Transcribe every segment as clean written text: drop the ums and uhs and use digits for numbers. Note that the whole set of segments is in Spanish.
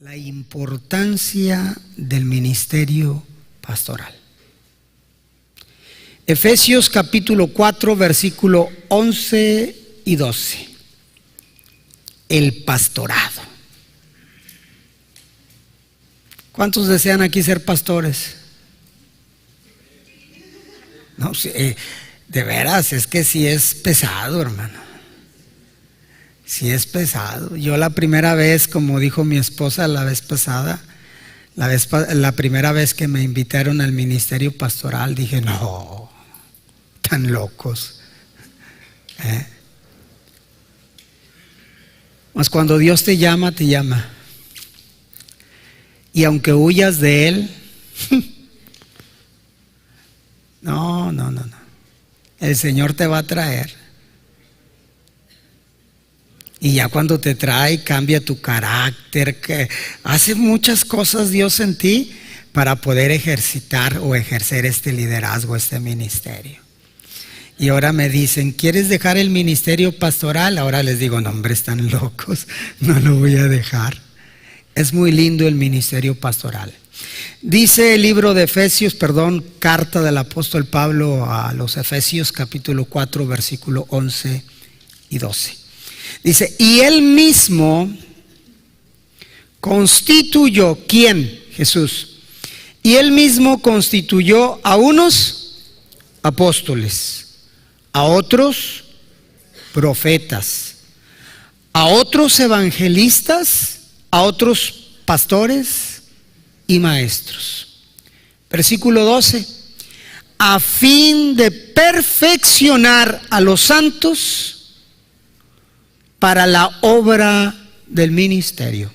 La importancia del ministerio pastoral. Efesios capítulo 4, versículo 11 y 12. El pastorado. ¿Cuántos desean aquí ser pastores? No, de veras, es que sí es pesado, hermano. Sí es pesado. Yo la primera vez, como dijo mi esposa la vez pasada, la primera vez que me invitaron al ministerio pastoral, dije, no, tan locos. Mas cuando Dios te llama, te llama. Y aunque huyas de Él, no. El Señor te va a traer. Y ya cuando te trae, cambia tu carácter, que hace muchas cosas Dios en ti para poder ejercitar o ejercer este liderazgo, este ministerio. Y ahora me dicen, ¿quieres dejar el ministerio pastoral? Ahora les digo, no, hombre, están locos, no lo voy a dejar. Es muy lindo el ministerio pastoral. Dice el libro de Efesios, carta del apóstol Pablo a los Efesios, capítulo 4, versículo 11 y 12. Dice, y Él mismo constituyó, ¿quién? Jesús. Y Él mismo constituyó a unos apóstoles, a otros profetas, a otros evangelistas, a otros pastores y maestros. Versículo 12, a fin de perfeccionar a los santos para la obra del ministerio.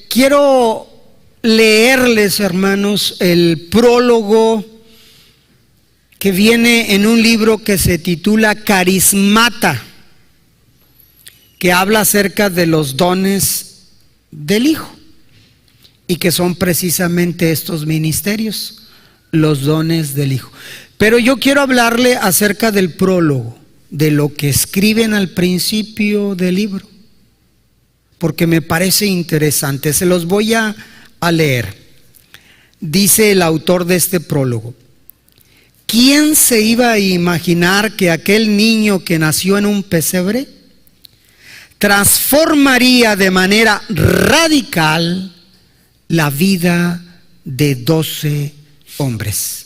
Quiero leerles, hermanos, el prólogo que viene en un libro que se titula Carismata, que habla acerca de los dones del Hijo, y que son precisamente estos ministerios, los dones del Hijo. Pero yo quiero hablarle acerca del prólogo, de lo que escriben al principio del libro, porque me parece interesante. Se los voy a leer. Dice el autor de este prólogo: ¿quién se iba a imaginar que aquel niño que nació en un pesebre transformaría de manera radical la vida de 12 hombres?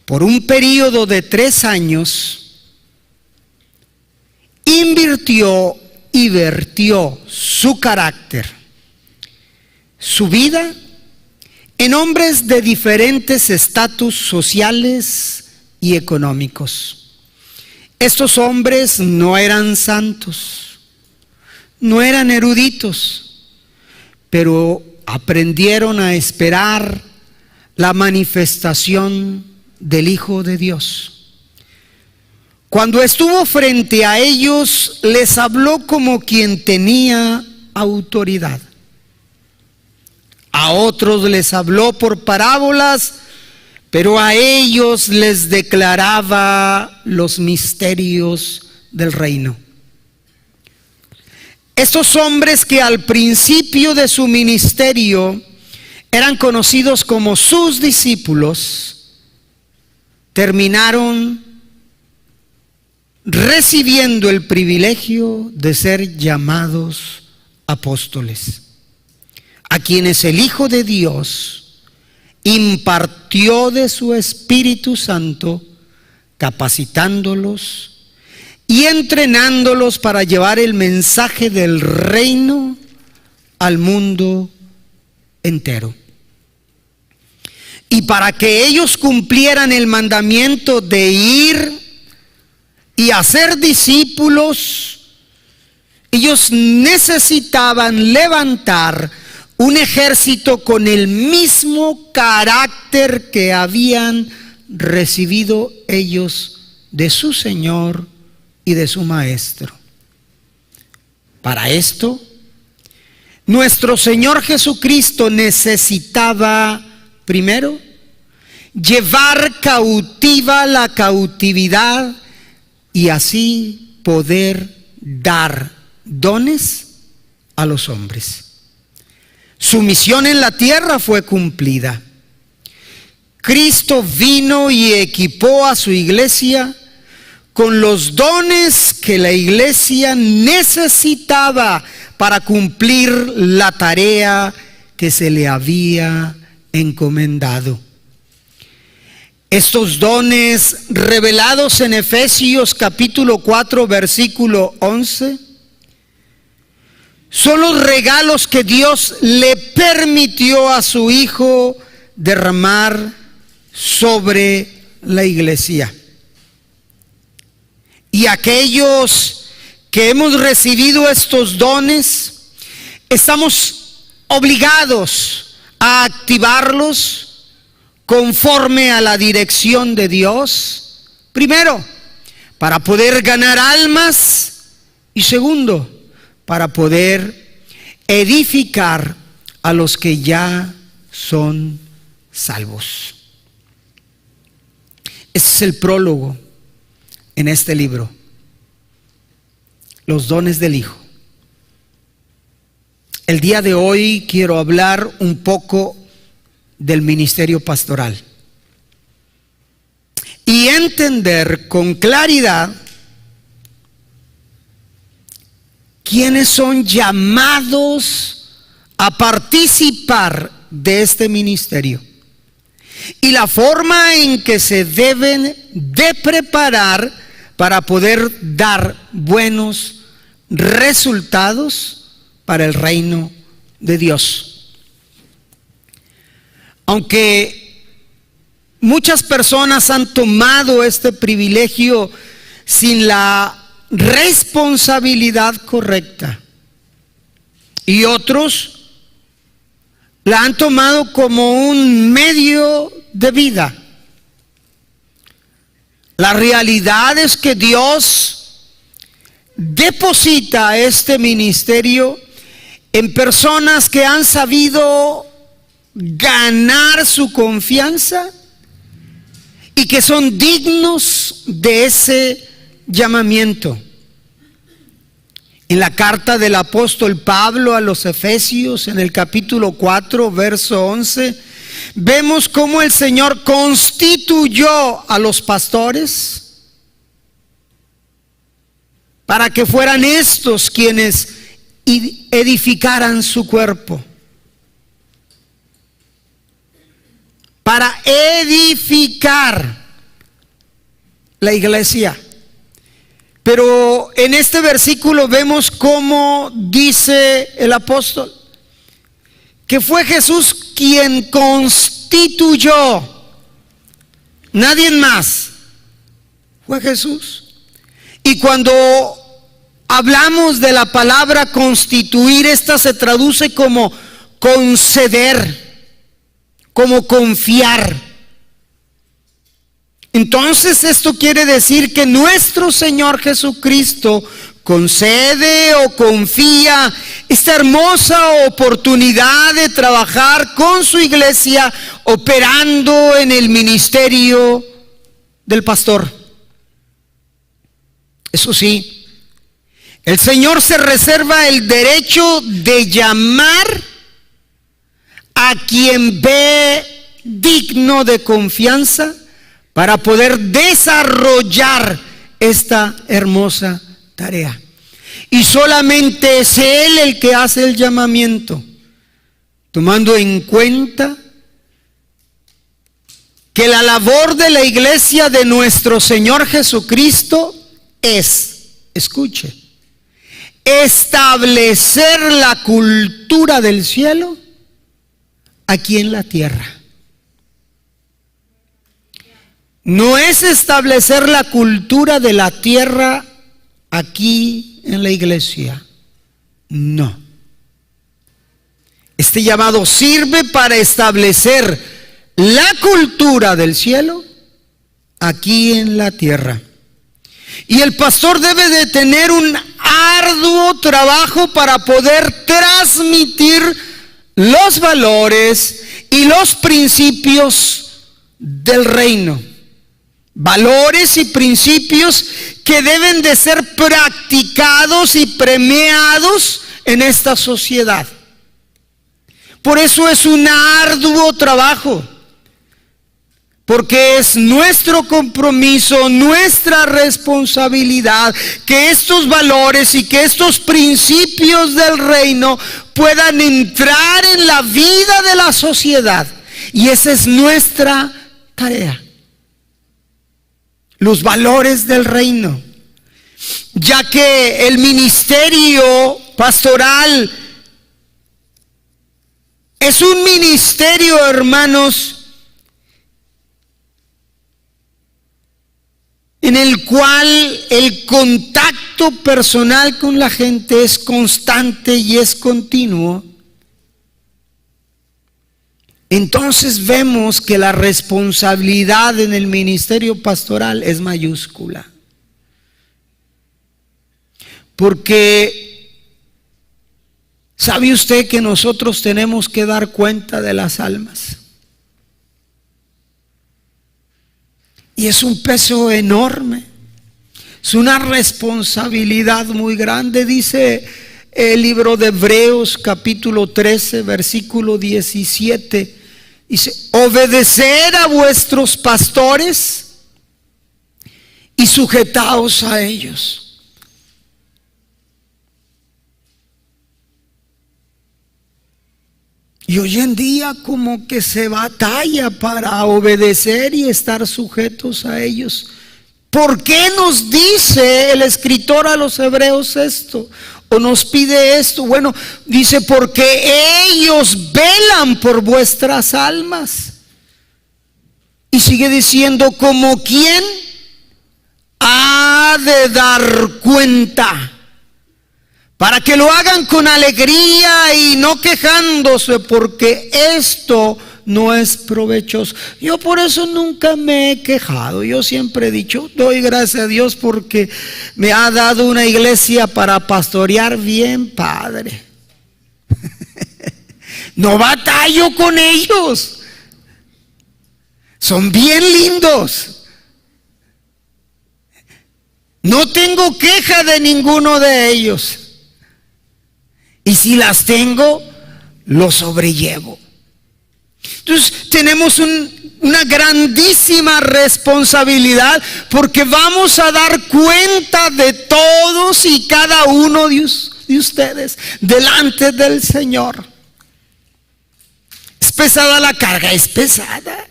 Por un periodo de 3 años, invirtió y vertió su carácter, su vida, en hombres de diferentes estatus sociales y económicos. Estos hombres no eran santos, no eran eruditos, pero aprendieron a esperar la manifestación del Hijo de Dios. Cuando estuvo frente a ellos, les habló como quien tenía autoridad. A otros les habló por parábolas, pero a ellos les declaraba los misterios del reino. Estos hombres que al principio de su ministerio eran conocidos como sus discípulos, terminaron recibiendo el privilegio de ser llamados apóstoles, a quienes el Hijo de Dios impartió de su Espíritu Santo, capacitándolos y entrenándolos para llevar el mensaje del reino al mundo entero. Y para que ellos cumplieran el mandamiento de ir y hacer discípulos, ellos necesitaban levantar un ejército con el mismo carácter que habían recibido ellos de su Señor y de su Maestro. Para esto, nuestro Señor Jesucristo necesitaba, primero, llevar cautiva la cautividad y así poder dar dones a los hombres. Su misión en la tierra fue cumplida. Cristo vino y equipó a su iglesia con los dones que la iglesia necesitaba para cumplir la tarea que se le había encomendado. Estos dones revelados en Efesios capítulo 4 versículo 11 son los regalos que Dios le permitió a su Hijo derramar sobre la iglesia. Y aquellos que hemos recibido estos dones, estamos obligados a activarlos conforme a la dirección de Dios. Primero, para poder ganar almas, y segundo, para poder edificar a los que ya son salvos. Ese es el prólogo en este libro, los dones del Hijo. El día de hoy quiero hablar un poco del ministerio pastoral y entender con claridad quiénes son llamados a participar de este ministerio y la forma en que se deben de preparar para poder dar buenos resultados para el reino de Dios. Aunque muchas personas han tomado este privilegio sin la responsabilidad correcta y otros la han tomado como un medio de vida, la realidad es que Dios deposita este ministerio en personas que han sabido ganar su confianza y que son dignos de ese llamamiento. En la carta del apóstol Pablo a los Efesios, en el capítulo 4, verso 11, vemos cómo el Señor constituyó a los pastores para que fueran estos quienes edificaran su cuerpo. Para edificar la iglesia. Pero en este versículo vemos cómo dice el apóstol que fue Jesús quien constituyó, nadie más, fue Jesús. Y cuando hablamos de la palabra constituir, esta se traduce como conceder, como confiar. Entonces esto quiere decir que nuestro Señor Jesucristo concede o confía esta hermosa oportunidad de trabajar con su iglesia operando en el ministerio del pastor. Eso sí, el Señor se reserva el derecho de llamar a quien ve digno de confianza para poder desarrollar esta hermosa tarea. Y solamente es Él el que hace el llamamiento, tomando en cuenta que la labor de la iglesia de nuestro Señor Jesucristo es, escuche, establecer la cultura del cielo aquí en la tierra. No es establecer la cultura de la tierra aquí en la iglesia. No. Este llamado sirve para establecer la cultura del cielo aquí en la tierra. Y el pastor debe de tener un arduo trabajo para poder transmitir los valores y los principios del reino. Valores y principios que deben de ser practicados y premiados en esta sociedad. Por eso es un arduo trabajo, porque es nuestro compromiso, nuestra responsabilidad, que estos valores y que estos principios del reino puedan entrar en la vida de la sociedad. Y esa es nuestra tarea. Los valores del reino. Ya que el ministerio pastoral es un ministerio, hermanos, en el cual el contacto personal con la gente es constante y es continuo. Entonces vemos que la responsabilidad en el ministerio pastoral es mayúscula. Porque ¿sabe usted que nosotros tenemos que dar cuenta de las almas? Y es un peso enorme, es una responsabilidad muy grande. Dice el libro de Hebreos capítulo 13 versículo 17, dice: obedeced a vuestros pastores y sujetaos a ellos. Y hoy en día como que se batalla para obedecer y estar sujetos a ellos. ¿Por qué nos dice el escritor a los hebreos esto? ¿O nos pide esto? Bueno, dice: porque ellos velan por vuestras almas. Y sigue diciendo: como quien ha de dar cuenta, para que lo hagan con alegría y no quejándose, porque esto no es provechoso. Yo por eso nunca me he quejado. Yo siempre he dicho: doy gracias a Dios porque me ha dado una iglesia para pastorear bien padre. No batallo con ellos. Son bien lindos. No tengo queja de ninguno de ellos. Y si las tengo, lo sobrellevo. Entonces tenemos una grandísima responsabilidad, porque vamos a dar cuenta de todos y cada uno de ustedes delante del Señor. ¿Es pesada la carga? Es pesada.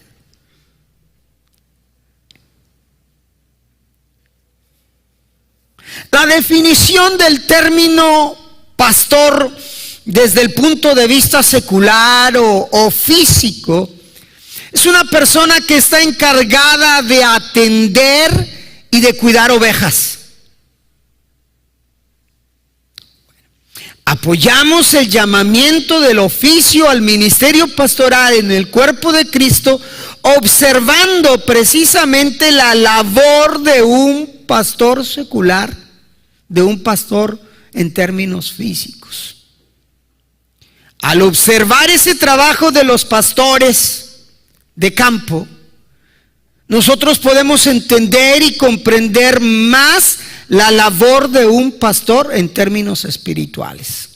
La definición del término pastor desde el punto de vista secular o físico es una persona que está encargada de atender y de cuidar ovejas. Apoyamos el llamamiento del oficio al ministerio pastoral en el cuerpo de Cristo, observando precisamente la labor de un pastor secular, de un pastor en términos físicos. Al observar ese trabajo de los pastores de campo, nosotros podemos entender y comprender más la labor de un pastor en términos espirituales.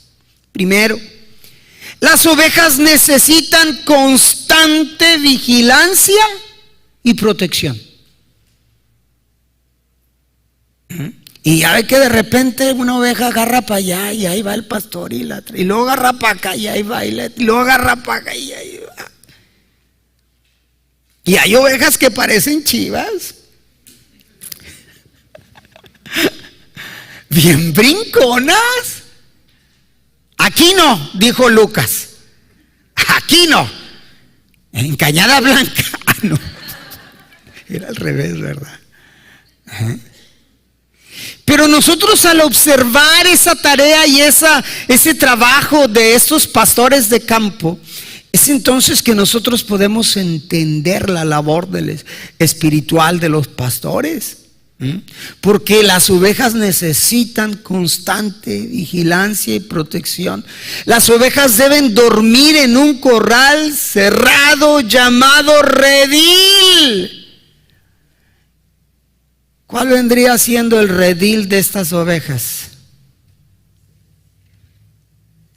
Primero, las ovejas necesitan constante vigilancia y protección. Y ya ve que de repente una oveja agarra para allá y ahí va el pastor y luego agarra para acá y ahí va y luego agarra para acá y ahí va. Y hay ovejas que parecen chivas, bien brinconas. Aquí no, dijo Lucas, aquí no, en Cañada Blanca. No, era al revés, ¿verdad? Pero nosotros, al observar esa tarea y ese trabajo de estos pastores de campo, es entonces que nosotros podemos entender la labor espiritual de los pastores. Porque las ovejas necesitan constante vigilancia y protección. Las ovejas deben dormir en un corral cerrado llamado redil. ¿Cuál vendría siendo el redil de estas ovejas?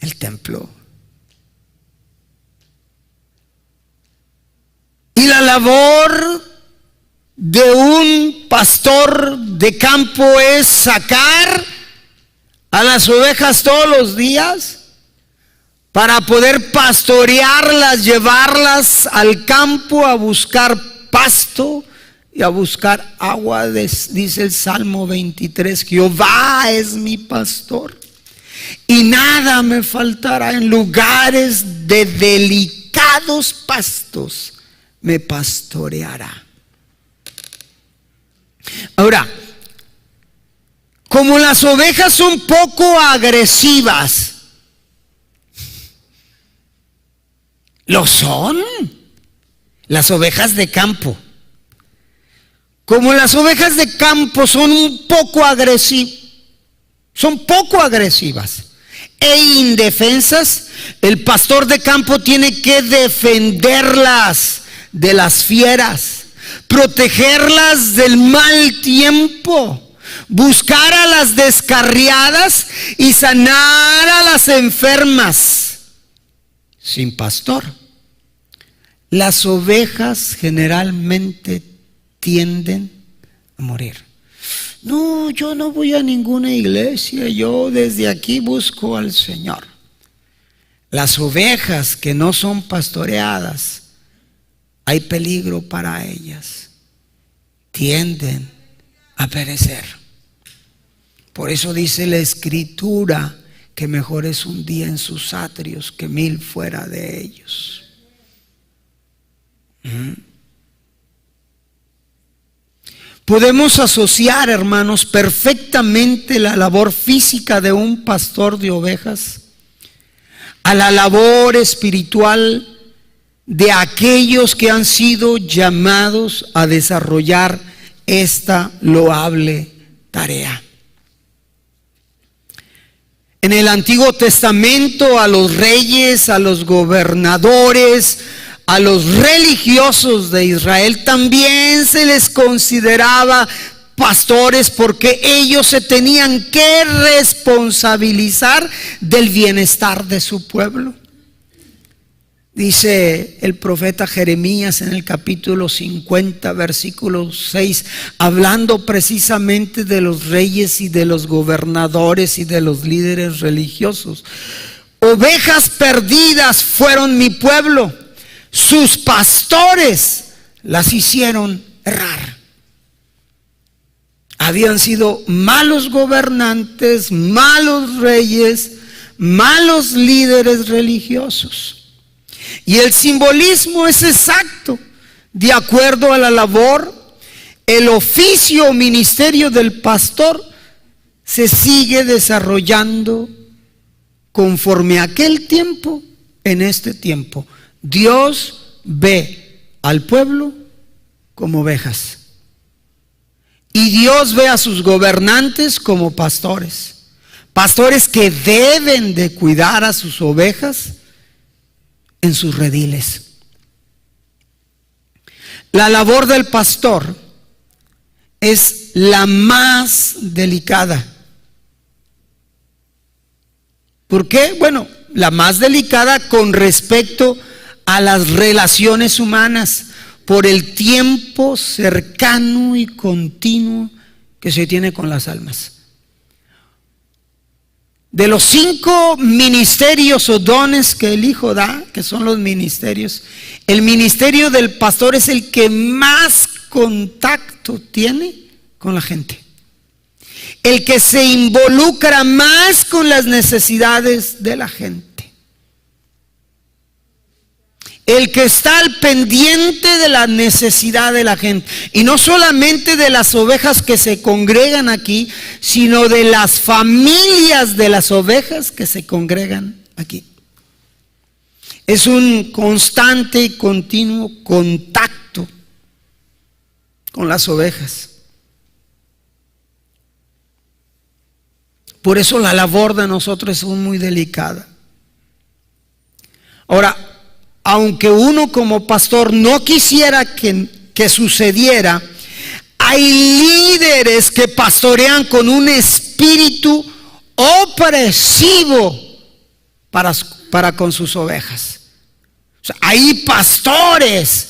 El templo. Y la labor de un pastor de campo es sacar a las ovejas todos los días para poder pastorearlas, llevarlas al campo a buscar pasto y a buscar agua. Dice el Salmo 23, Jehová es mi pastor y nada me faltará. En lugares de delicados pastos me pastoreará. Ahora, como las ovejas son poco agresivas, lo son las ovejas de campo. Como las ovejas de campo son un poco agresivas, son poco agresivas e indefensas, el pastor de campo tiene que defenderlas de las fieras, protegerlas del mal tiempo, buscar a las descarriadas y sanar a las enfermas. Sin pastor, las ovejas generalmente tienden a morir. No, yo no voy a ninguna iglesia, yo desde aquí busco al Señor. Las ovejas que no son pastoreadas, hay peligro para ellas, tienden a perecer. Por eso dice la Escritura que mejor es un día en sus atrios que 1000 fuera de ellos. Podemos asociar, hermanos, perfectamente la labor física de un pastor de ovejas a la labor espiritual de aquellos que han sido llamados a desarrollar esta loable tarea. En el Antiguo Testamento a los reyes, a los gobernadores, a los religiosos de Israel también se les consideraba pastores, porque ellos se tenían que responsabilizar del bienestar de su pueblo. Dice el profeta Jeremías en el capítulo 50, versículo 6, hablando precisamente de los reyes y de los gobernadores y de los líderes religiosos: ovejas perdidas fueron mi pueblo, sus pastores las hicieron errar. Habían sido malos gobernantes, malos reyes, malos líderes religiosos. Y el simbolismo es exacto. De acuerdo a la labor, el oficio o ministerio del pastor se sigue desarrollando conforme a aquel tiempo, en este tiempo. Dios ve al pueblo como ovejas. Y Dios ve a sus gobernantes como pastores. Pastores que deben de cuidar a sus ovejas en sus rediles. La labor del pastor es la más delicada. ¿Por qué? Bueno, la más delicada con respecto a las relaciones humanas, por el tiempo cercano y continuo que se tiene con las almas. De los 5 ministerios o dones que el Hijo da, que son los ministerios, el ministerio del pastor es el que más contacto tiene con la gente, el que se involucra más con las necesidades de la gente, el que está al pendiente de la necesidad de la gente, y no solamente de las ovejas que se congregan aquí, sino de las familias de las ovejas que se congregan aquí. Es un constante y continuo contacto con las ovejas. Por eso la labor de nosotros es muy delicada. Ahora, aunque uno como pastor no quisiera que sucediera, Hay líderes que pastorean con un espíritu opresivo para con sus ovejas. O sea, hay pastores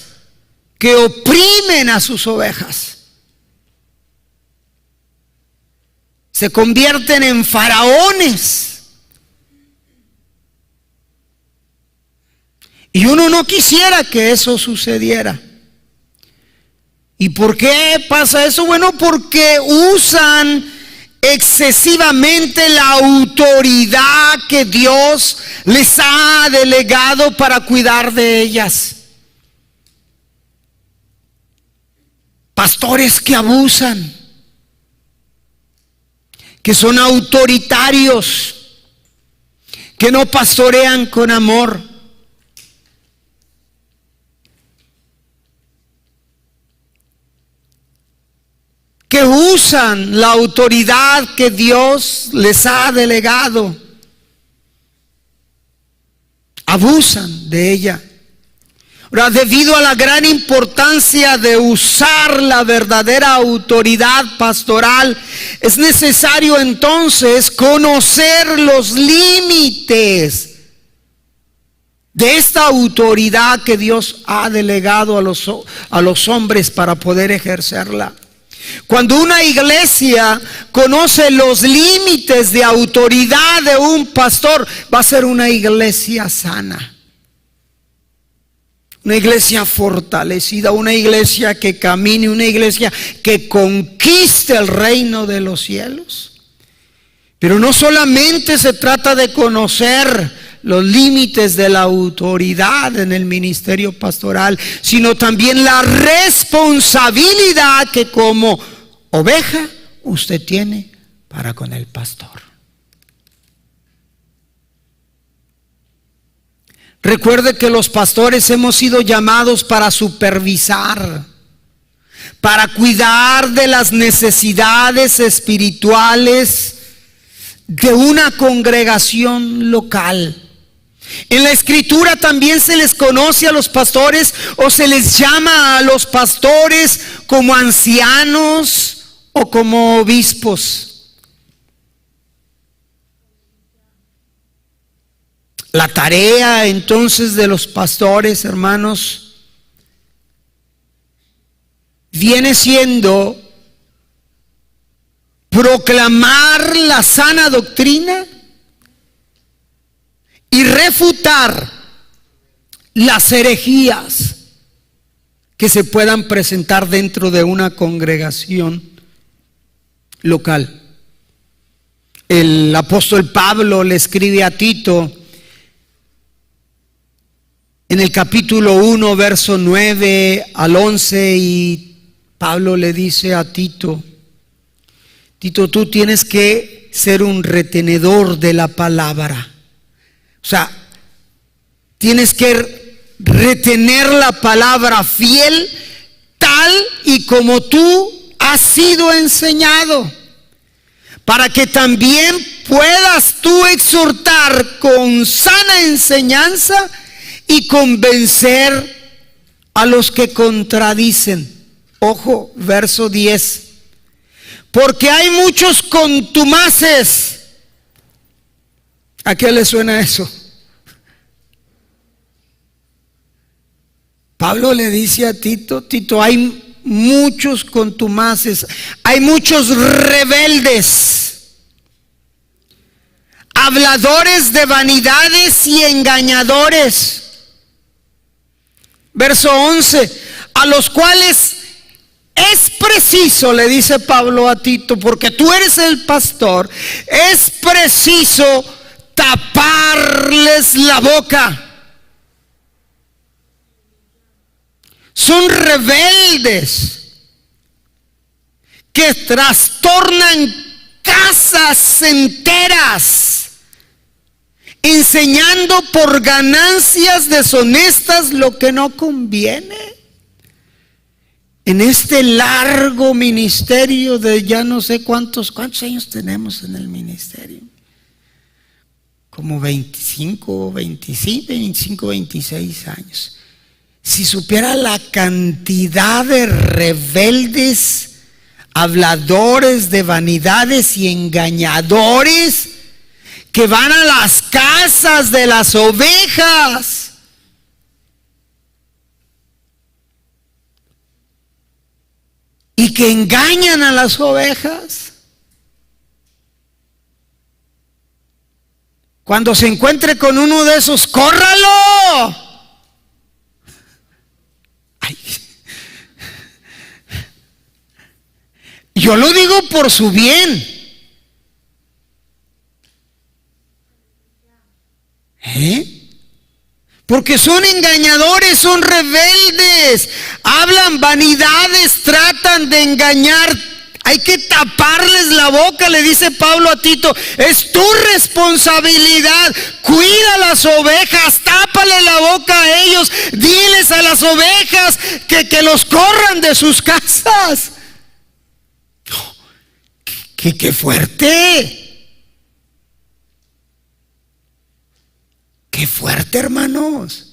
que oprimen a sus ovejas. Se convierten en faraones. Y uno no quisiera que eso sucediera. ¿Y por qué pasa eso? Bueno, porque usan excesivamente la autoridad que Dios les ha delegado para cuidar de ellas. Pastores que abusan, que son autoritarios, que no pastorean con amor. Que usan la autoridad que Dios les ha delegado. Abusan de ella. Ahora, debido a la gran importancia de usar la verdadera autoridad pastoral, es necesario entonces conocer los límites de esta autoridad que Dios ha delegado a los hombres para poder ejercerla. Cuando una iglesia conoce los límites de autoridad de un pastor, va a ser una iglesia sana, una iglesia fortalecida, una iglesia que camine, una iglesia que conquiste el reino de los cielos. Pero no solamente se trata de conocer los límites de la autoridad en el ministerio pastoral, sino también la responsabilidad que como oveja usted tiene para con el pastor. Recuerde que los pastores hemos sido llamados para supervisar, para cuidar de las necesidades espirituales de una congregación local. En la escritura también se les conoce a los pastores o se les llama a los pastores como ancianos o como obispos. La tarea entonces de los pastores, hermanos, viene siendo proclamar la sana doctrina y refutar las herejías que se puedan presentar dentro de una congregación local. El apóstol Pablo le escribe a Tito en el capítulo 1, verso 9 al 11, y Pablo le dice a Tito: Tito, tú tienes que ser un retenedor de la palabra. O sea, tienes que retener la palabra fiel tal y como tú has sido enseñado, para que también puedas tú exhortar con sana enseñanza y convencer a los que contradicen. Ojo, verso 10. Porque hay muchos contumaces. ¿A qué le suena eso? Pablo le dice a Tito: Tito, hay muchos contumaces, hay muchos rebeldes, habladores de vanidades y engañadores. Verso 11, a los cuales es preciso, le dice Pablo a Tito, porque tú eres el pastor, es preciso taparles la boca. Son rebeldes que trastornan casas enteras, enseñando por ganancias deshonestas lo que no conviene. En este largo ministerio de ya no sé cuántos años tenemos en el ministerio, como 25, 26 años. Si supiera la cantidad de rebeldes habladores de vanidades y engañadores, que van a las casas de las ovejas. Y que engañan a las ovejas. Cuando se encuentre con uno de esos, ¡córralo! Ay. Yo lo digo por su bien. Porque son engañadores, son rebeldes, hablan vanidades, tratan de engañar. Hay que taparles la boca, le dice Pablo a Tito. Es tu responsabilidad. Cuida las ovejas, tápale la boca a ellos. Diles a las ovejas que los corran de sus casas. ¡Qué fuerte! ¡Qué fuerte, hermanos!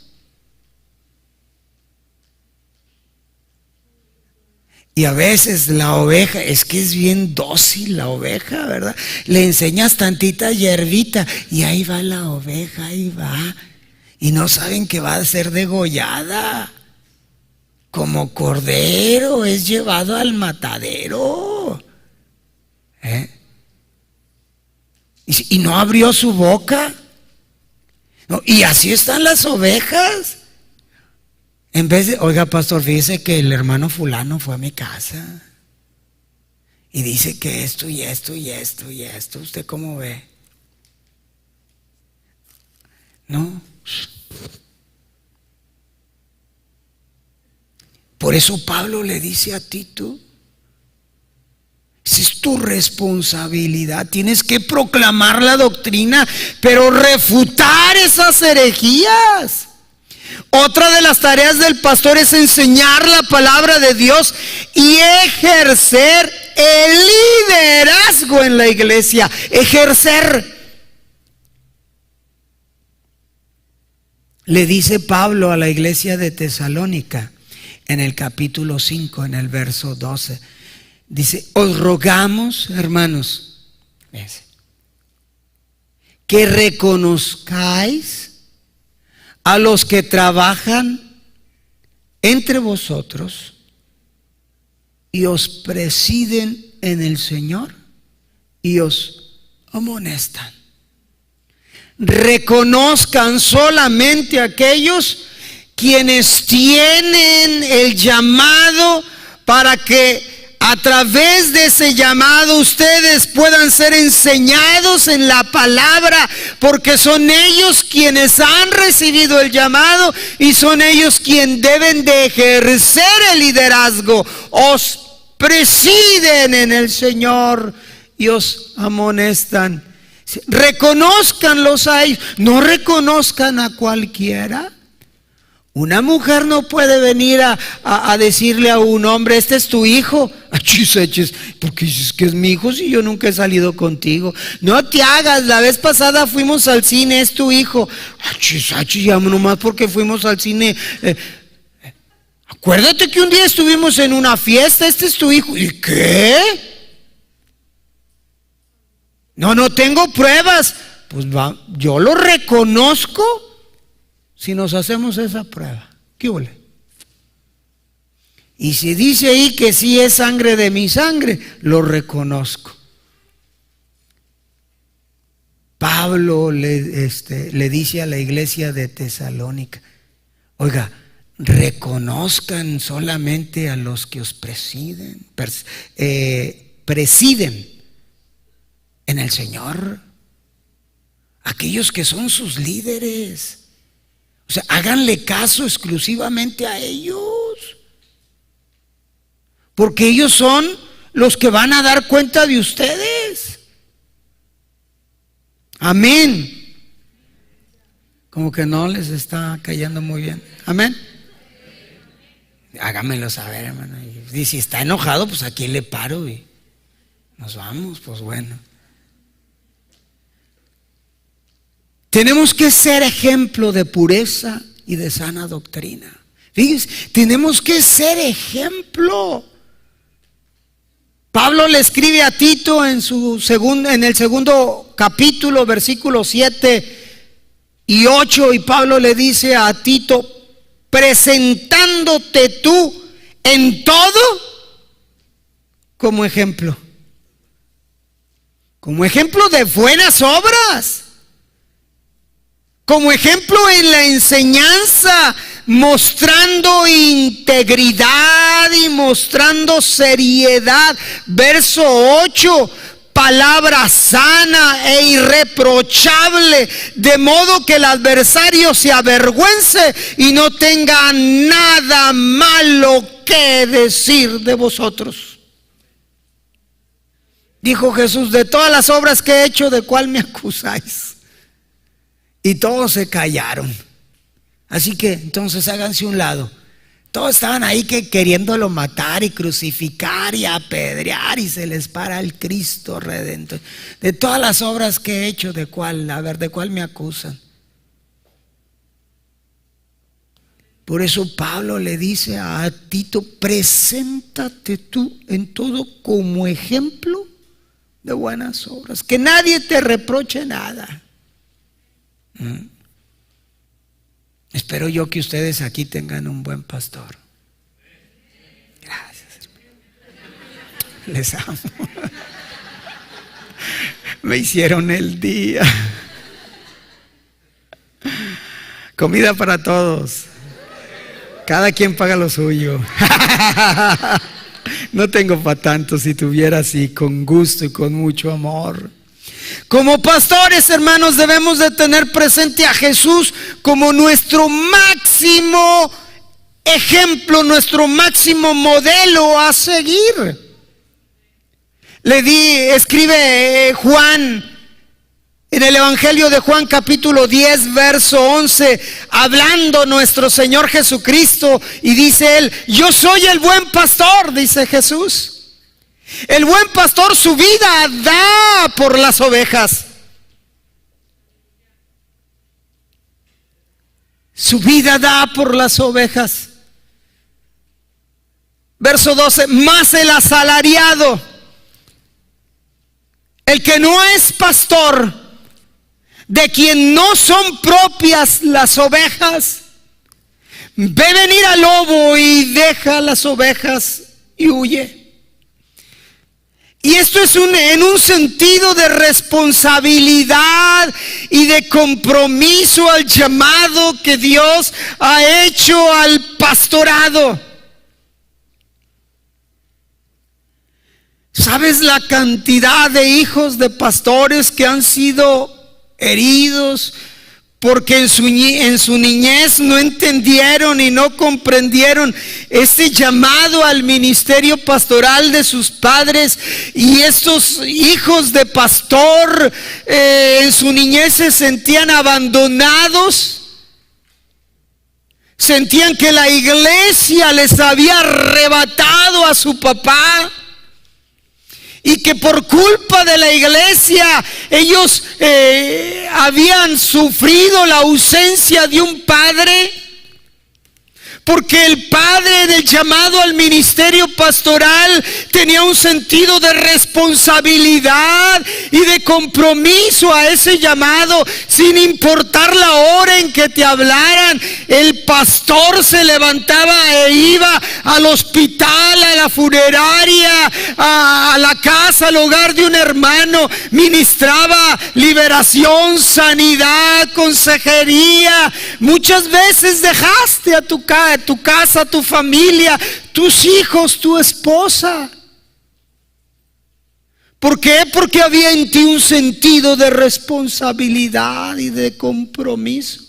Y a veces la oveja, es que es bien dócil la oveja, ¿verdad? Le enseñas tantita hierbita y ahí va la oveja, ahí va. Y no saben que va a ser degollada. Como cordero es llevado al matadero. Y no abrió su boca. No, y así están las ovejas. En vez de, oiga, pastor, fíjese que el hermano fulano fue a mi casa y dice que esto y esto y esto y esto. ¿Usted cómo ve? No. Por eso Pablo le dice a Tito, esa es tu responsabilidad. Tienes que proclamar la doctrina, pero refutar esas herejías. Otra de las tareas del pastor es enseñar la palabra de Dios y ejercer el liderazgo en la iglesia. Ejercer. Le dice Pablo a la iglesia de Tesalónica en el capítulo 5, en el verso 12. Dice, os rogamos, hermanos, que reconozcáis a los que trabajan entre vosotros y os presiden en el Señor y os amonestan. Reconozcan solamente a aquellos quienes tienen el llamado, para que a través de ese llamado ustedes puedan ser enseñados en la palabra, porque son ellos quienes han recibido el llamado y son ellos quienes deben de ejercer el liderazgo. Os presiden en el Señor y os amonestan. Reconózcanlos a ellos, no reconozcan a cualquiera. Una mujer no puede venir a decirle a un hombre, este es tu hijo. Porque dices que es mi hijo si yo nunca he salido contigo. No te hagas, la vez pasada fuimos al cine, es tu hijo. Ya nomás porque fuimos al cine. Acuérdate que un día estuvimos en una fiesta, este es tu hijo. ¿Y qué? No tengo pruebas. Pues yo lo reconozco. Si nos hacemos esa prueba, ¿qué huele? Y si dice ahí que sí es sangre de mi sangre, lo reconozco. Pablo le dice a la iglesia de Tesalónica, oiga, reconozcan solamente a los que os presiden en el Señor, aquellos que son sus líderes. O sea, háganle caso exclusivamente a ellos, porque ellos son los que van a dar cuenta de ustedes. Amén. Como que no les está cayendo muy bien. Amén. Hágamelo saber, hermano. Y si está enojado, pues aquí le paro y nos vamos, pues bueno. Tenemos que ser ejemplo de pureza y de sana doctrina. Fíjense, tenemos que ser ejemplo Pablo le escribe a Tito en el segundo capítulo, versículos 7 y 8, y Pablo le dice a Tito: presentándote tú en todo como ejemplo de buenas obras, como ejemplo en la enseñanza, mostrando integridad y mostrando seriedad. Verso 8: palabra sana e irreprochable, de modo que el adversario se avergüence y no tenga nada malo que decir de vosotros. Dijo Jesús: de todas las obras que he hecho, ¿de cuál me acusáis? Y todos se callaron. Así que entonces háganse un lado. Todos estaban ahí queriéndolo matar y crucificar y apedrear, y se les para el Cristo Redentor. De todas las obras que he hecho, ¿de cuál? A ver, ¿de cuál me acusan? Por eso Pablo le dice a Tito: preséntate tú en todo como ejemplo de buenas obras, que nadie te reproche nada. Espero yo que ustedes aquí tengan un buen pastor. Gracias. Les amo. Me hicieron el día. Comida para todos. Cada quien paga lo suyo. No tengo para tanto. Si tuviera así, con gusto y con mucho amor. Como pastores, hermanos, debemos de tener presente a Jesús como nuestro máximo ejemplo, nuestro máximo modelo a seguir. Escribe Juan en el Evangelio de Juan, capítulo 10, verso 11, hablando nuestro Señor Jesucristo, y dice él: yo soy el buen pastor, dice Jesús. El buen pastor su vida da por las ovejas. Su vida da por las ovejas. Verso 12: mas el asalariado, el que no es pastor, de quien no son propias las ovejas, ve venir al lobo y deja las ovejas y huye. Y esto es en un sentido de responsabilidad y de compromiso al llamado que Dios ha hecho al pastorado. ¿Sabes la cantidad de hijos de pastores que han sido heridos porque en su niñez no entendieron y no comprendieron este llamado al ministerio pastoral de sus padres? Y estos hijos de pastor en su niñez se sentían abandonados, sentían que la iglesia les había arrebatado a su papá, y que por culpa de la iglesia ellos habían sufrido la ausencia de un padre, porque el padre del llamado al ministerio pastoral tenía un sentido de responsabilidad y de compromiso a ese llamado, sin importar la hora en que te hablaran. El pastor se levantaba e iba al hospital, a la funeraria, a la casa, al hogar de un hermano, ministraba liberación, sanidad, consejería. Muchas veces dejaste a tu casa, tu familia, tus hijos, tu esposa. ¿Por qué? Porque había en ti un sentido de responsabilidad y de compromiso.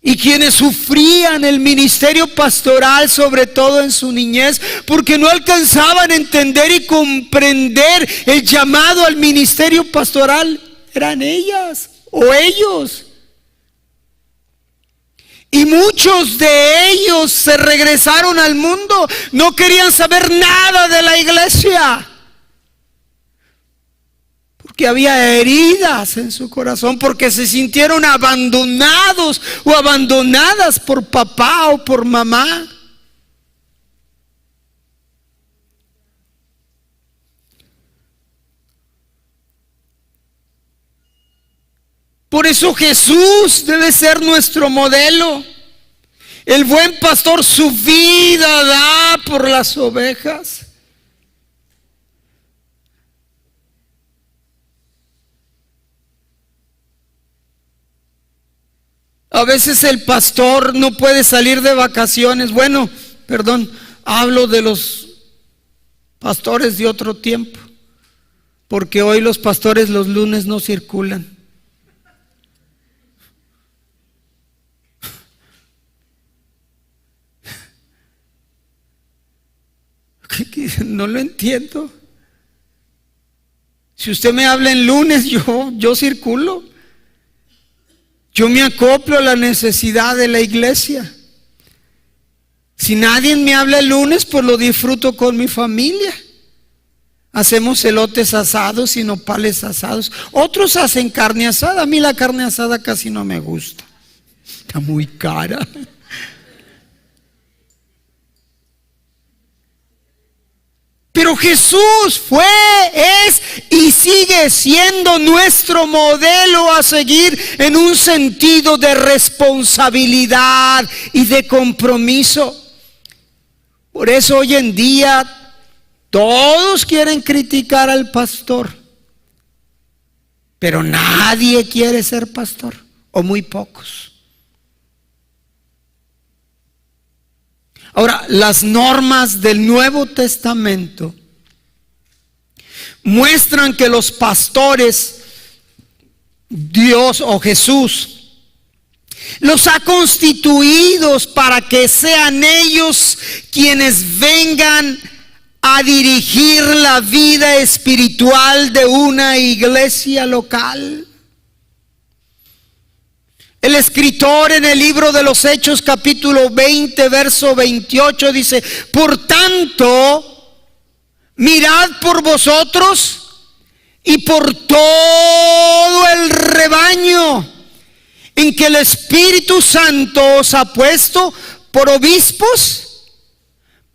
Y quienes sufrían el ministerio pastoral, sobre todo en su niñez, porque no alcanzaban a entender y comprender el llamado al ministerio pastoral, eran ellas o ellos. Y muchos de ellos se regresaron al mundo, no querían saber nada de la iglesia, porque había heridas en su corazón, porque se sintieron abandonados o abandonadas por papá o por mamá. Por eso Jesús debe ser nuestro modelo. El buen pastor su vida da por las ovejas. A veces el pastor no puede salir de vacaciones. Bueno, perdón, hablo de los pastores de otro tiempo, porque hoy los pastores los lunes no circulan. No lo entiendo. Si usted me habla en lunes, yo circulo. Yo me acoplo a la necesidad de la iglesia. Si nadie me habla el lunes, pues lo disfruto con mi familia. Hacemos elotes asados y nopales asados. Otros hacen carne asada. A mí la carne asada casi no me gusta. Está muy cara. Pero Jesús fue, es y sigue siendo nuestro modelo a seguir en un sentido de responsabilidad y de compromiso. Por eso hoy en día todos quieren criticar al pastor, pero nadie quiere ser pastor, o muy pocos. Ahora, las normas del Nuevo Testamento muestran que los pastores, Dios o Jesús, los ha constituido para que sean ellos quienes vengan a dirigir la vida espiritual de una iglesia local. El escritor en el libro de los Hechos, capítulo 20, verso 28, dice: por tanto, mirad por vosotros y por todo el rebaño en que el Espíritu Santo os ha puesto por obispos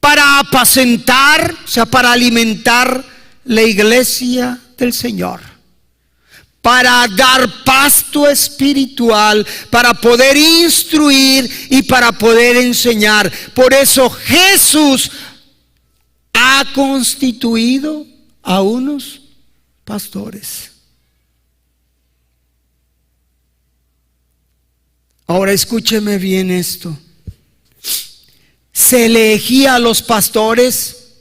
para apacentar, o sea, para alimentar la iglesia del Señor, para dar pasto espiritual, para poder instruir y para poder enseñar. Por eso Jesús ha constituido a unos pastores. Ahora escúcheme bien esto. Se elegía a los pastores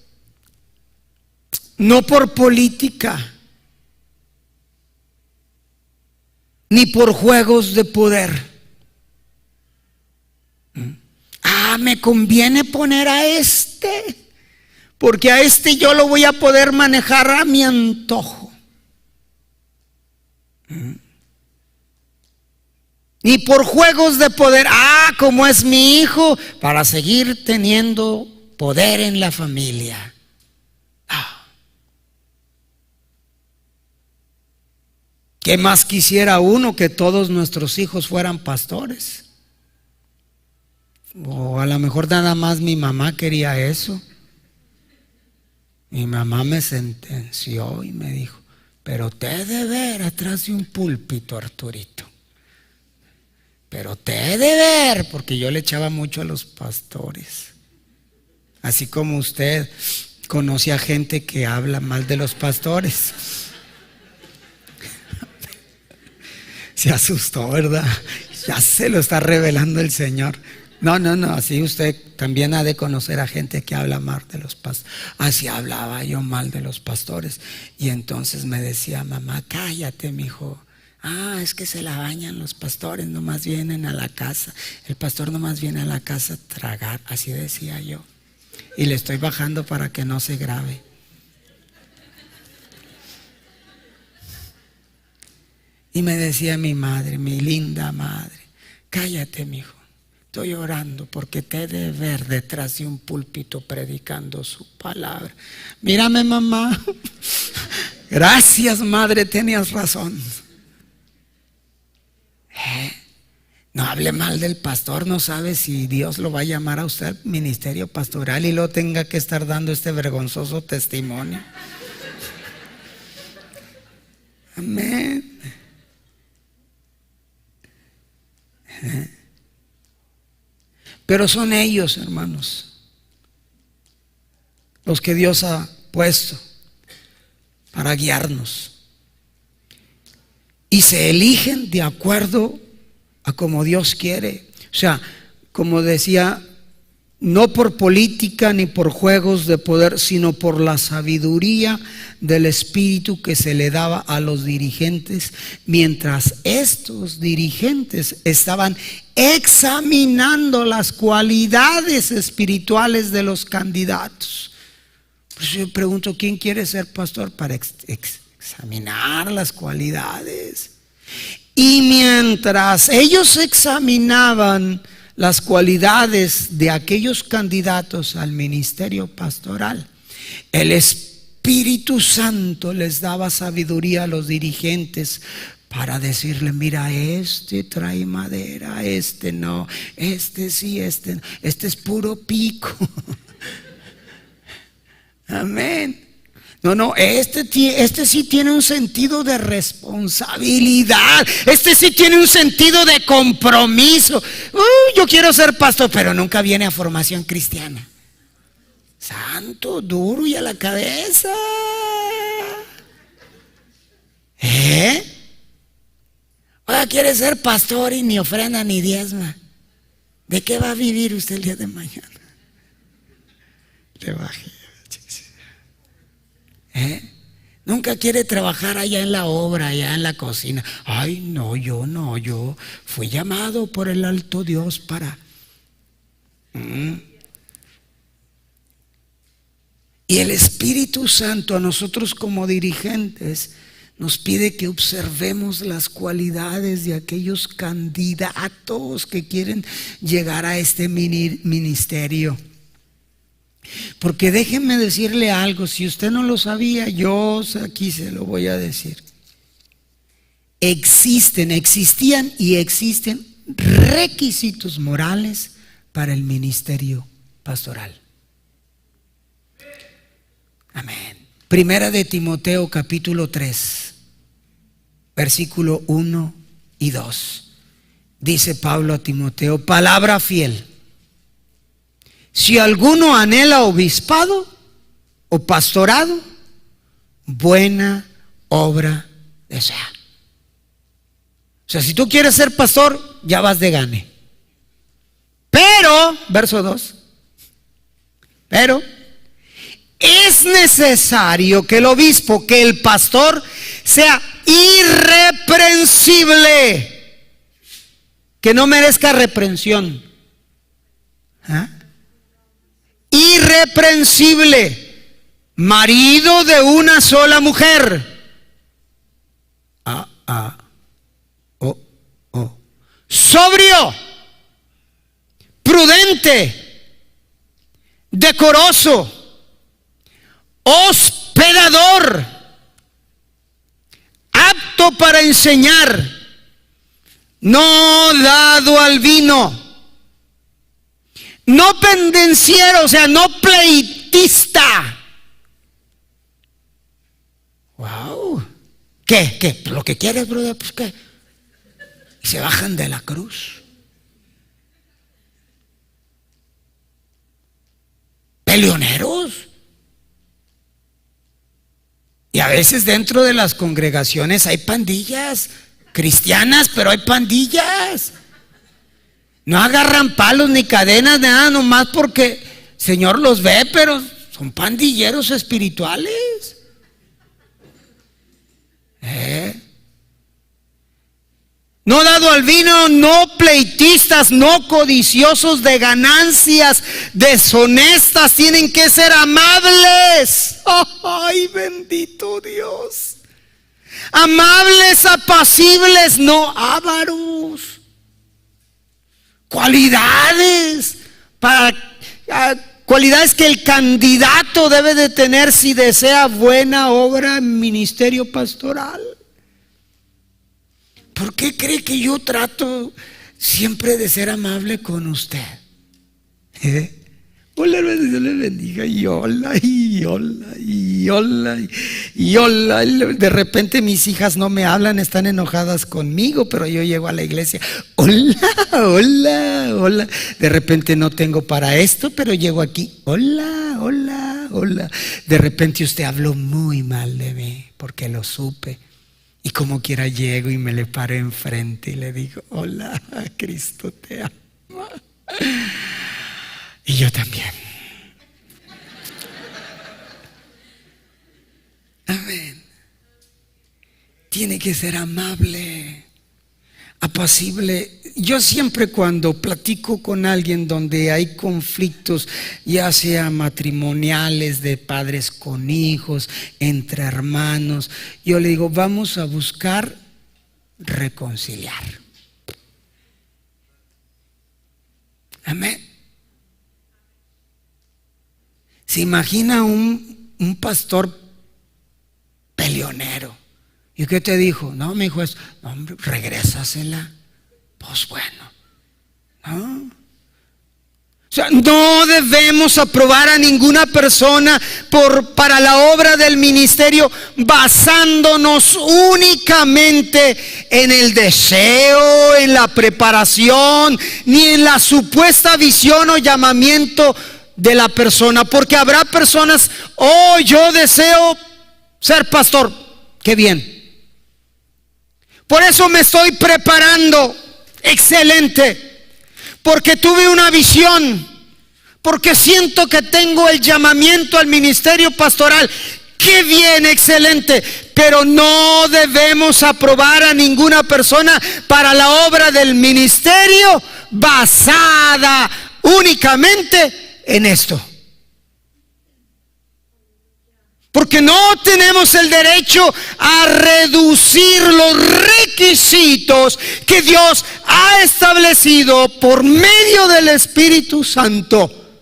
no por política, ni por juegos de poder. Me conviene poner a este, porque a este yo lo voy a poder manejar a mi antojo. Ni por juegos de poder. Como es mi hijo, para seguir teniendo poder en la familia. ¿Qué más quisiera uno que todos nuestros hijos fueran pastores? O a lo mejor nada más mi mamá quería eso. Mi mamá me sentenció y me dijo: pero te he de ver atrás de un púlpito, Arturito. Pero te he de ver, porque yo le echaba mucho a los pastores. Así como usted conoce a gente que habla mal de los pastores. Se asustó, ¿verdad? Ya se lo está revelando el Señor. No, así usted también ha de conocer a gente que habla mal de los pastores. Así hablaba yo mal de los pastores. Y entonces me decía: mamá, cállate, mijo. Es que se la bañan los pastores, nomás vienen a la casa. El pastor nomás viene a la casa a tragar. Así decía yo. Y le estoy bajando para que no se grabe. Y me decía mi madre, mi linda madre: cállate, mijo, estoy orando porque te he de ver detrás de un púlpito predicando su palabra. Mírame, mamá. Gracias, madre, tenías razón. No hable mal del pastor, no sabe si Dios lo va a llamar a usted al ministerio pastoral y lo tenga que estar dando este vergonzoso testimonio. Amén. Pero son ellos, hermanos, los que Dios ha puesto para guiarnos. Y se eligen de acuerdo a como Dios quiere. O sea, como decía, no por política ni por juegos de poder, sino por la sabiduría del Espíritu que se le daba a los dirigentes, mientras estos dirigentes estaban examinando las cualidades espirituales de los candidatos. Por eso yo pregunto, ¿quién quiere ser pastor? Para examinar las cualidades. Y mientras ellos examinaban las cualidades de aquellos candidatos al ministerio pastoral, el Espíritu Santo les daba sabiduría a los dirigentes para decirle: mira, este trae madera, este no, este sí, este no, este es puro pico. Amén. No, este sí tiene un sentido de responsabilidad. Este sí tiene un sentido de compromiso. Yo quiero ser pastor, pero nunca viene a formación cristiana. Santo, duro y a la cabeza. Ahora quiere ser pastor y ni ofrenda ni diezma. ¿De qué va a vivir usted el día de mañana? Le bajé. Nunca quiere trabajar allá en la obra, allá en la cocina. Ay, no, yo fui llamado por el alto Dios para... Y el Espíritu Santo a nosotros como dirigentes nos pide que observemos las cualidades de aquellos candidatos que quieren llegar a este ministerio. Porque déjenme decirle algo, si usted no lo sabía, yo aquí se lo voy a decir. Existían y existen requisitos morales para el ministerio pastoral. Amén. Primera de Timoteo capítulo 3, versículo 1 y 2. Dice Pablo a Timoteo: palabra fiel. Si alguno anhela obispado o pastorado, buena obra desea. O sea, si tú quieres ser pastor, ya vas de gane. Pero, verso 2, pero es necesario que el obispo, que el pastor sea irreprensible, que no merezca reprensión. Irreprensible, marido de una sola mujer. Sobrio, prudente, decoroso, hospedador, apto para enseñar, no dado al vino, no pendenciero, o sea, no pleitista. Wow. ¿Qué? ¿Lo que quieres, brother? Pues qué. Y se bajan de la cruz. Peleoneros. Y a veces dentro de las congregaciones hay pandillas cristianas, pero hay pandillas. No agarran palos ni cadenas, nada, nomás porque el Señor los ve, pero son pandilleros espirituales. No dado al vino, no pleitistas, no codiciosos de ganancias deshonestas, tienen que ser amables. Ay, bendito Dios. Amables, apacibles, no ávaros. Cualidades que el candidato debe de tener si desea buena obra en ministerio pastoral. ¿Por qué cree que yo trato siempre de ser amable con usted? Hola, Dios le bendiga. Y hola, y y hola, y hola, y hola. De repente mis hijas no me hablan, están enojadas conmigo, pero yo llego a la iglesia, hola, hola, hola. De repente no tengo para esto, pero llego aquí, hola, hola, hola. De repente usted habló muy mal de mí, porque lo supe. Y como quiera llego y me le paro enfrente y le digo, hola, Cristo te ama. Y yo también. Amén. Tiene que ser amable, apacible. Yo siempre cuando platico con alguien donde hay conflictos, ya sea matrimoniales, de padres con hijos, entre hermanos, yo le digo, vamos a buscar reconciliar. Amén. ¿Se imagina un pastor peleonero? ¿Y qué te dijo? No, me dijo eso. No, hombre, regrésasela. Pues bueno, ¿no? O sea, no debemos aprobar a ninguna persona para la obra del ministerio basándonos únicamente en el deseo, en la preparación, ni en la supuesta visión o llamamiento de la persona. Porque habrá personas, oh, yo deseo ser pastor. Qué bien. Por eso me estoy preparando. Excelente, porque tuve una visión, porque siento que tengo el llamamiento al ministerio pastoral. Qué bien, excelente, pero no debemos aprobar a ninguna persona para la obra del ministerio basada únicamente en esto. Porque no tenemos el derecho a reducir los requisitos que Dios ha establecido por medio del Espíritu Santo.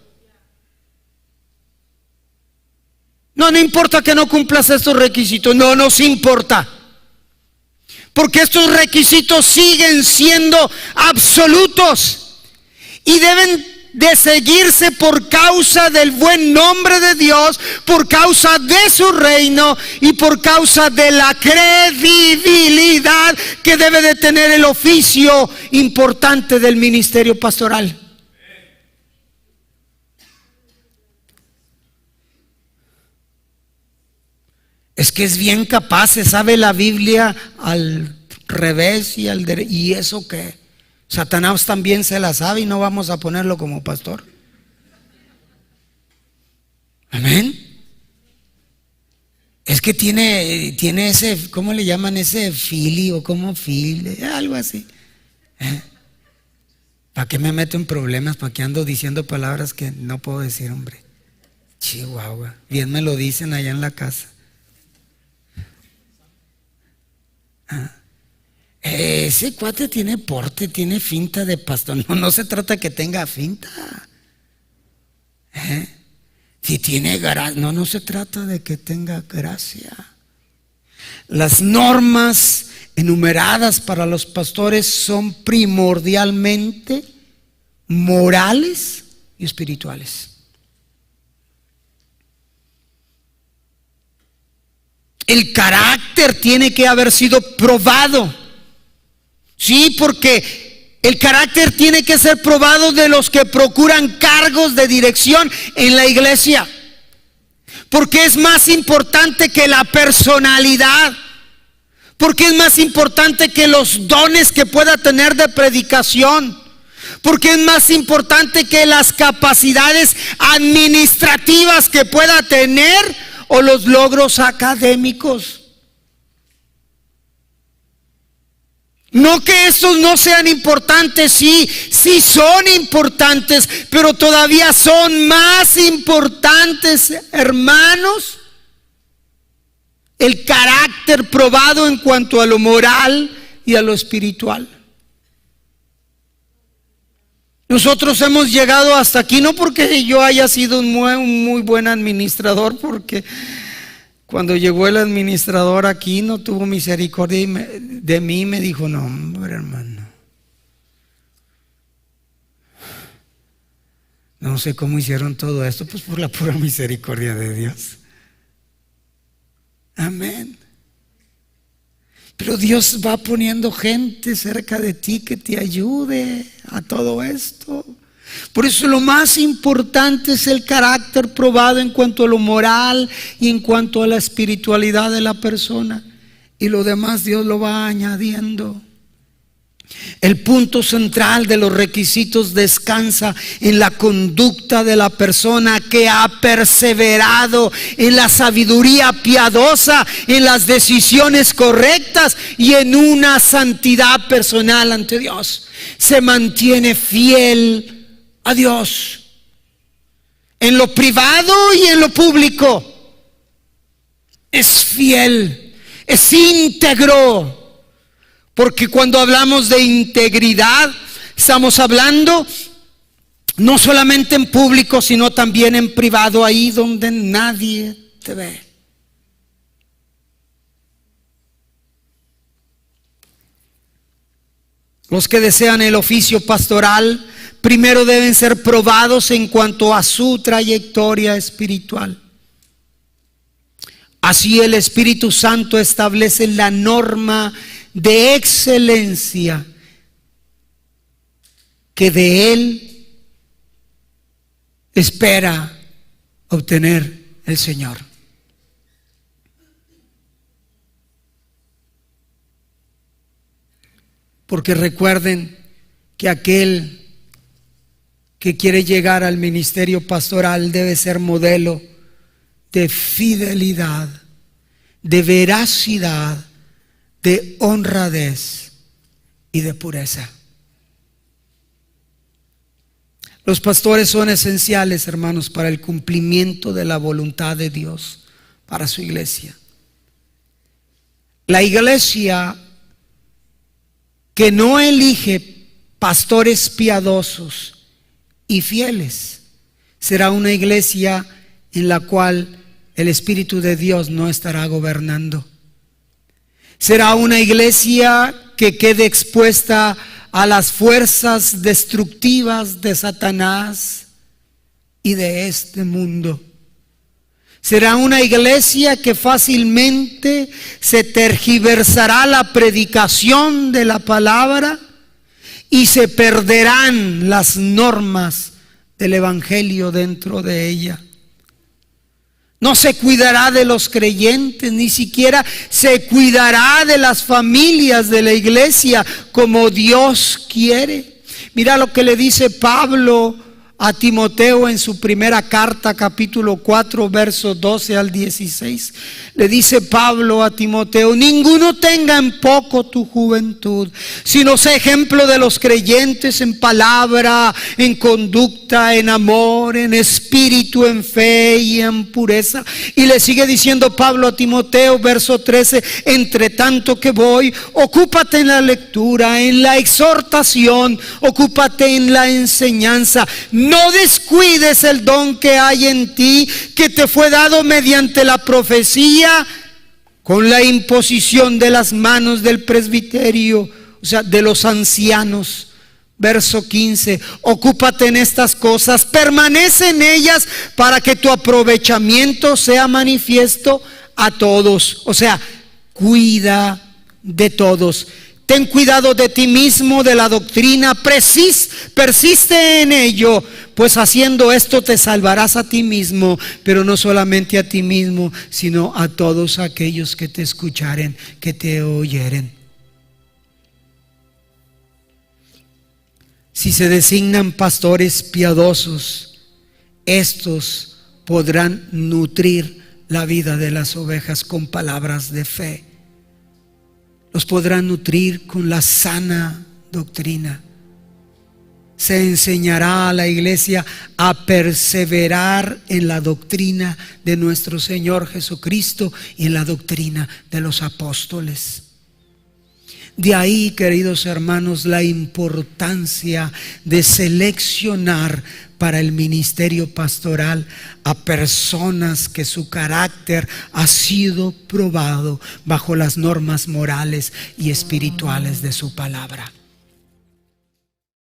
No importa que no cumplas estos requisitos, no nos importa. Porque estos requisitos siguen siendo absolutos y deben de seguirse por causa del buen nombre de Dios, por causa de su reino y por causa de la credibilidad que debe de tener el oficio importante del ministerio pastoral. Es que es bien capaz, se sabe la Biblia al revés y al derecho. ¿Y eso qué? Satanás también se la sabe y no vamos a ponerlo como pastor. Amén. Es que tiene ese, ¿cómo le llaman? Ese fili o como fili, algo así. ¿Para qué me meto en problemas? ¿Para qué ando diciendo palabras que no puedo decir, hombre? Chihuahua, bien me lo dicen allá en la casa. Ese cuate tiene porte, tiene finta de pastor. No se trta que tenga finta. Si tiene gracia, no se trata de que tenga gracia. Las normas enumeradas para los pastores son primordialmente morales y espirituales. El carácter tiene que haber sido probado. Sí, porque el carácter tiene que ser probado de los que procuran cargos de dirección en la iglesia. Porque es más importante que la personalidad. Porque es más importante que los dones que pueda tener de predicación. Porque es más importante que las capacidades administrativas que pueda tener o los logros académicos. No que estos no sean importantes, sí son importantes, pero todavía son más importantes, hermanos, el carácter probado en cuanto a lo moral y a lo espiritual. Nosotros hemos llegado hasta aquí, no porque yo haya sido un muy buen administrador, porque cuando llegó el administrador aquí no tuvo misericordia de mí y me dijo, no, hombre, hermano, No sé cómo hicieron todo esto, pues por la pura misericordia de Dios. Amén. Pero Dios va poniendo gente cerca de ti que te ayude a todo esto. Por eso lo más importante es el carácter probado en cuanto a lo moral y en cuanto a la espiritualidad de la persona. Y lo demás Dios lo va añadiendo. El punto central de los requisitos descansa en la conducta de la persona que ha perseverado en la sabiduría piadosa, en las decisiones correctas y en una santidad personal ante Dios. Se mantiene fiel a Dios en lo privado y en lo público. Es fiel, es íntegro. Porque cuando hablamos de integridad, estamos hablando no solamente en público, sino también en privado, ahí donde nadie te ve. Los que desean el oficio pastoral, primero deben ser probados en cuanto a su trayectoria espiritual. Así el Espíritu Santo establece la norma de excelencia que de Él espera obtener el Señor. Porque recuerden que aquel que quiere llegar al ministerio pastoral debe ser modelo de fidelidad, de veracidad, de honradez y de pureza. Los pastores son esenciales, hermanos, para el cumplimiento de la voluntad de Dios para su iglesia. La iglesia que no elige pastores piadosos y fieles será una iglesia en la cual el Espíritu de Dios no estará gobernando. Será una iglesia que quede expuesta a las fuerzas destructivas de Satanás y de este mundo. Será una iglesia que fácilmente se tergiversará la predicación de la palabra y se perderán las normas del evangelio dentro de ella. No se cuidará de los creyentes, ni siquiera se cuidará de las familias de la iglesia como Dios quiere. Mira lo que le dice Pablo a Timoteo en su primera carta, capítulo 4, versos 12 al 16. Le dice Pablo a Timoteo: ninguno tenga en poco tu juventud, sino sé ejemplo de los creyentes en palabra, en conducta, en amor, en espíritu, en fe y en pureza. Y le sigue diciendo Pablo a Timoteo, verso 13: entre tanto que voy, ocúpate en la lectura, en la exhortación, ocúpate en la enseñanza. No descuides el don que hay en ti, que te fue dado mediante la profecía, con la imposición de las manos del presbiterio, o sea, de los ancianos. Verso 15: ocúpate en estas cosas, permanece en ellas, para que tu aprovechamiento sea manifiesto a todos. O sea, cuida de todos. Ten cuidado de ti mismo, de la doctrina, persiste en ello, pues haciendo esto te salvarás a ti mismo, pero no solamente a ti mismo, sino a todos aquellos que te escucharen, que te oyeren. Si se designan pastores piadosos, estos podrán nutrir la vida de las ovejas con palabras de fe. Los podrán nutrir con la sana doctrina. Se enseñará a la iglesia a perseverar en la doctrina de nuestro Señor Jesucristo y en la doctrina de los apóstoles. De ahí, queridos hermanos, la importancia de seleccionar para el ministerio pastoral a personas que su carácter ha sido probado bajo las normas morales y espirituales de su palabra.